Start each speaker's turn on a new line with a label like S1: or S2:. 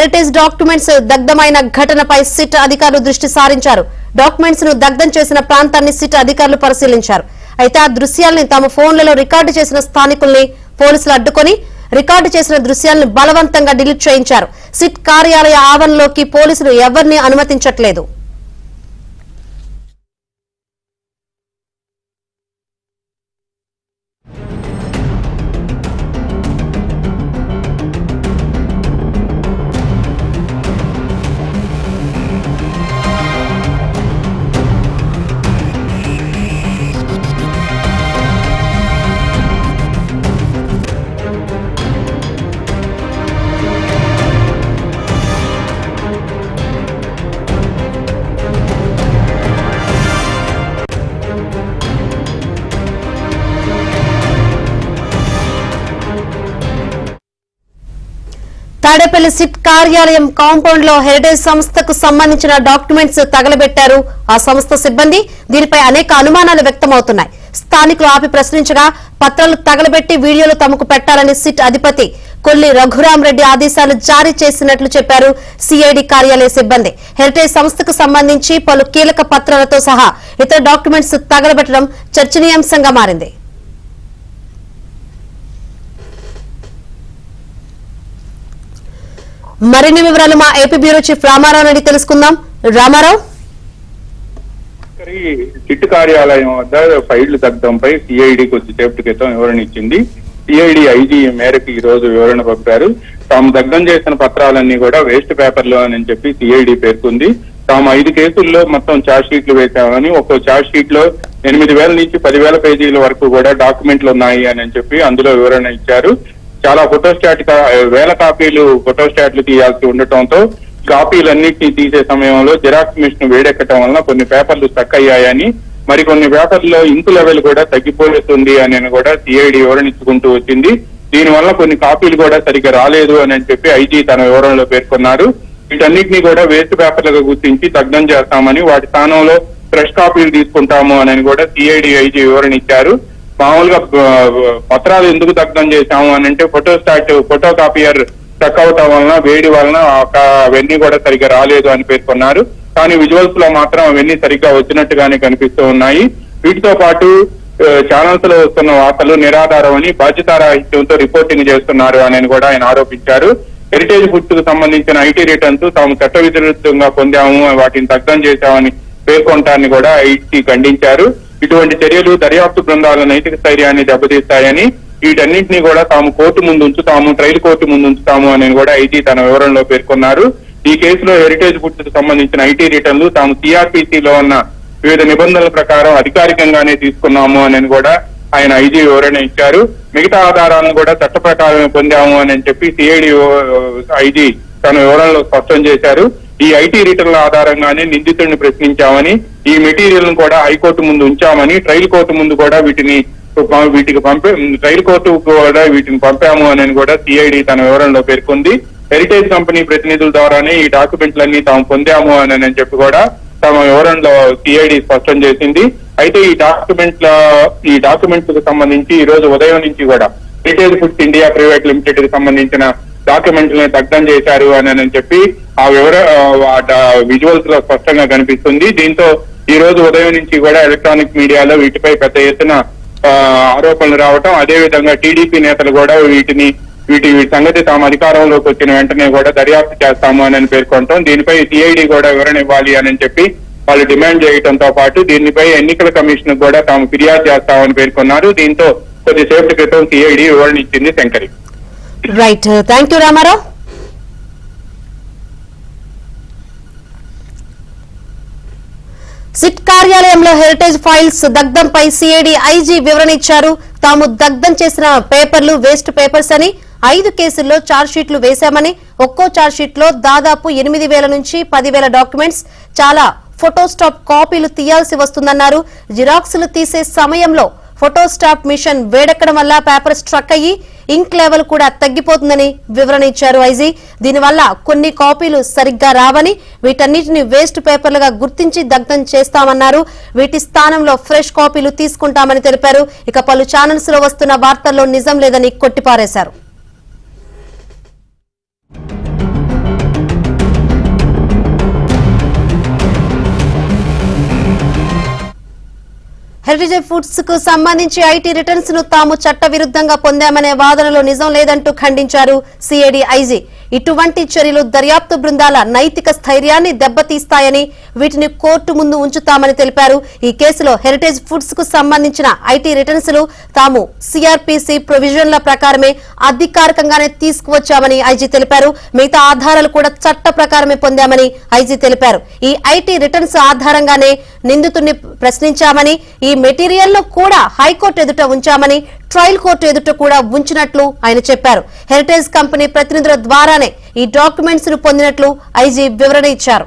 S1: Heritage documents దగ్ధమైన ఘటనపై SIT అధికారులు దృష్టి సారించారు. డాక్యుమెంట్స్ ను దగ్ధం చేసిన ప్రాంతాన్ని సిట్ అధికారులు పరిశీలించారు. అయితే ఆ దృశ్యాల్ని తమ ఫోన్లలో రికార్డు చేసిన స్థానికుల్ని పోలీసులు అడ్డుకొని రికార్డు చేసిన దృశ్యాలను బలవంతంగా డిలీట్ చేయించారు. సిట్ కార్యాలయ ఆవరణలోకి పోలీసులు ఎవరిని అనుమతించట్లేదు. తాడేపల్లి సిట్ కార్యాలయం కాంపౌండ్ లో హెరిటేజ్ సంస్థకు సంబంధించిన డాక్యుమెంట్స్ తగలబెట్టారు ఆ సంస్థ సిబ్బంది. దీనిపై అనేక అనుమానాలు వ్యక్తమవుతున్నాయి. స్థానికులు ఆపి ప్రశ్నించగా పత్రాలు తగలబెట్టి వీడియోలు తమకు పెట్టాలని సిట్ అధిపతి కొల్లి రఘురామరెడ్డి ఆదేశాలు జారీ చేసినట్లు చెప్పారు సిఐడి కార్యాలయ సిబ్బంది. హెరిటేజ్ సంస్థకు సంబంధించి పలు కీలక పత్రాలతో సహా ఇతర డాక్యుమెంట్స్ తగలబెట్టడం చర్చనీయాంశంగా మారింది. మరిన్ని వివరాలు మా ఏపీ బ్యూరో చీఫ్ రామారావు నుండి తెలుసుకుందాం. రామారావు,
S2: సిట్ కార్యాలయం వద్ద ఫైళ్లు దగ్ధంపై సిఐడి కొద్దిసేపటి క్రితం వివరణ ఇచ్చింది. సిఐడి ఐజీ మేరకు ఈ రోజు వివరణ పంపారు. తాము దగ్ధం చేసిన పత్రాలన్నీ కూడా వేస్ట్ పేపర్లు అని చెప్పి సిఐడి పేర్కొంది. తాము 5 కేసుల్లో మొత్తం ఛార్జ్ షీట్లు వేశామని, ఒక్కో ఛార్జ్ షీట్ లో 8,000 నుంచి 10,000 పేజీల వరకు కూడా డాక్యుమెంట్లు ఉన్నాయి అని చెప్పి అందులో వివరణ ఇచ్చారు. చాలా ఫోటోస్టాట్ 1000 కాపీలు ఫోటోస్టాట్లు తీయాల్సి ఉండటంతో కాపీలన్నింటినీ తీసే సమయంలో జిరాక్స్ మిషన్ వేడెక్కడం వలన కొన్ని పేపర్లు స్టక్ అయ్యాయని, మరికొన్ని పేపర్లో ఇంకు లెవెల్ కూడా తగ్గిపోతుంది అని కూడా సిఐడి వివరణించుకుంటూ వచ్చింది. దీనివల్ల కొన్ని కాపీలు కూడా సరిగ్గా రాలేదు అని చెప్పి ఐజీ తన వివరణలో పేర్కొన్నారు. వీటన్నిటినీ కూడా వేస్ట్ పేపర్లుగా గుర్తించి దగ్ధం చేస్తామని, వాటి స్థానంలో ఫ్రెష్ కాపీలు తీసుకుంటాము అని కూడా సిఐడి ఐజీ వివరణ ఇచ్చారు. మామూలుగా పత్రాలు ఎందుకు దగ్ధం చేశాము అని అంటే ఫోటో కాపీయర్ స్టక్ అవటం వలన, వేడి వలన అవన్నీ కూడా సరిగ్గా రాలేదు అని పేర్కొన్నారు. కానీ విజువల్స్ లో మాత్రం అవన్నీ సరిగ్గా వచ్చినట్టుగానే కనిపిస్తూ ఉన్నాయి. వీటితో పాటు ఛానల్స్ లో వస్తున్న వార్తలు నిరాధారం అని, బాధ్యతారాహిత్యంతో రిపోర్టింగ్ చేస్తున్నారు అని కూడా ఆయన ఆరోపించారు. హెరిటేజ్ ఫుడ్స్ కు సంబంధించిన ఐటీ రిటర్న్స్ తాము చట్ట విరుద్ధంగా పొందాము, వాటిని దగ్ధం చేశామని పేర్కొనటాన్ని కూడా ఐటీ ఖండించారు. ఇటువంటి చర్యలు దర్యాప్తు బృందాల నైతిక స్థైర్యాన్ని దెబ్బతీస్తాయని, వీటన్నింటినీ కూడా తాము కోర్టు ముందు ఉంచుతాము, ట్రయల్ కోర్టు ముందు ఉంచుతాము అని కూడా ఐటీ తన వివరణలో పేర్కొన్నారు. ఈ కేసులో హెరిటేజ్ ఫుడ్స్ కు సంబంధించిన ఐటీ రిటర్న్లు తాము సిఆర్పిసిలో ఉన్న వివిధ నిబంధనల ప్రకారం అధికారికంగానే తీసుకున్నాము అని కూడా ఆయన ఐజీ వివరణ ఇచ్చారు. మిగతా ఆధారాలను కూడా చట్ట ప్రకారమే పొందాము అని చెప్పి సిఐడి ఐజీ తన వివరణలో స్పష్టం చేశారు. ఈ ఐటీ రిటర్న్ల ఆధారంగానే నిందితుడిని ప్రశ్నించామని, ఈ మెటీరియల్ ను కూడా హైకోర్టు ముందు ఉంచామని, ట్రయల్ కోర్టు ముందు కూడా ట్రయల్ కోర్టు కూడా వీటిని పంపాము అని కూడా సిఐడి తన వివరణలో పేర్కొంది. హెరిటేజ్ కంపెనీ ప్రతినిధుల ద్వారానే ఈ డాక్యుమెంట్లన్నీ తాము పొందాము అని చెప్పి కూడా తమ వివరణలో సిఐడి స్పష్టం చేసింది. అయితే ఈ డాక్యుమెంట్స్ కు సంబంధించి ఈ రోజు ఉదయం నుంచి కూడా heritage foods India private limited కి సంబంధించిన డాక్యుమెంట్లను దగ్ధం చేశారు అని చెప్పి ఆ విజువల్స్ లో స్పష్టంగా కనిపిస్తుంది. దీంతో ఈ రోజు ఉదయం నుంచి కూడా ఎలక్ట్రానిక్ మీడియాలో వీటిపై పెద్ద ఎత్తున ఆరోపణలు రావటం, అదేవిధంగా టీడీపీ నేతలు కూడా వీటి సంగతి తాము అధికారంలోకి వచ్చిన వెంటనే కూడా దర్యాప్తు చేస్తాము అని పేర్కొనటం, దీనిపై సిఐడి కూడా వివరణ ఇవ్వాలి అని చెప్పి వాళ్ళు డిమాండ్ చేయడంతో పాటు దీనిపై ఎన్నికల కమిషన్ కూడా తాము ఫిర్యాదు చేస్తామని పేర్కొన్నారు. దీంతో కొద్దిసేపటి క్రితం సిఐడి వివరణ ఇచ్చింది. Shankari.
S1: Right, thank you Ramarao. SIT కార్యాలయంలో హెరిటేజ్ ఫైల్స్ దగ్ధంపై సిఐడి ఐజీ వివరణ ఇచ్చారు. తాము దగ్ధం చేసిన పేపర్లు వేస్ట్ పేపర్స్ అని, 5 కేసుల్లో ఛార్జ్ షీట్లు వేశామని, ఒక్కో ఛార్జ్ షీట్ లో దాదాపు 8,000 నుంచి 10,000 డాక్యుమెంట్స్, చాలా ఫోటోస్టాప్ కాపీలు తీయాల్సి వస్తుందన్నారు. జిరాక్స్లు తీసే సమయంలో ఫోటోస్టాప్ మిషన్ వేడెక్కడం వల్ల పేపర్ స్ట్రక్ అయ్యి ఇంక్ లెవెల్ కూడా తగ్గిపోతుందని వివరణ ఇచ్చారు ఐజీ. దీనివల్ల కొన్ని కాపీలు సరిగ్గా రావని, వీటన్నిటిని వేస్ట్ పేపర్లుగా గుర్తించి దగ్ధం చేస్తామన్నారు. వీటి స్థానంలో ఫ్రెష్ కాపీలు తీసుకుంటామని తెలిపారు. ఇక పలు ఛానల్స్ లో వస్తున్న వార్తల్లో నిజం లేదని కొట్టిపారేశారు. హెరిటేజ్ ఫుడ్స్ కు సంబంధించి ఐటీ రిటర్న్స్ ను తాము చట్టవిరుద్ధంగా పొందామనే వాదనలో నిజం లేదంటూ ఖండించారు సిఐడి ఐజీ. ఇటువంటి చర్యలు దర్యాప్తు బృందాల నైతిక స్థైర్యాన్ని దెబ్బతీస్తాయని, వీటిని కోర్టు ముందు ఉంచుతామని తెలిపారు. ఈ కేసులో హెరిటేజ్ ఫుడ్స్ కు సంబంధించిన ఐటీ రిటర్న్స్ లు తాము సిఆర్పిసి ప్రొవిజన్ల ప్రకారమే అధికారికంగానే తీసుకువచ్చామని ఐజీ తెలిపారు. మిగతా ఆధారాలు కూడా చట్ట ప్రకారమే పొందామని ఐజీ తెలిపారు. ఈ ఐటీ రిటర్న్స్ ఆధారంగానే నిందితుడిని ప్రశ్నించామని, ఈ మెటీరియల్ ను కూడా హైకోర్టు ఎదుట ఉంచామని, ట్రయల్ కోర్టు ఎదుట కూడా ఉంచినట్లు ఆయన చెప్పారు. హెరిటేజ్ కంపెనీ ప్రతినిధుల ద్వారానే ఈ డాక్యుమెంట్స్ ను పొందినట్లు ఐజీ వివరణ ఇచ్చారు.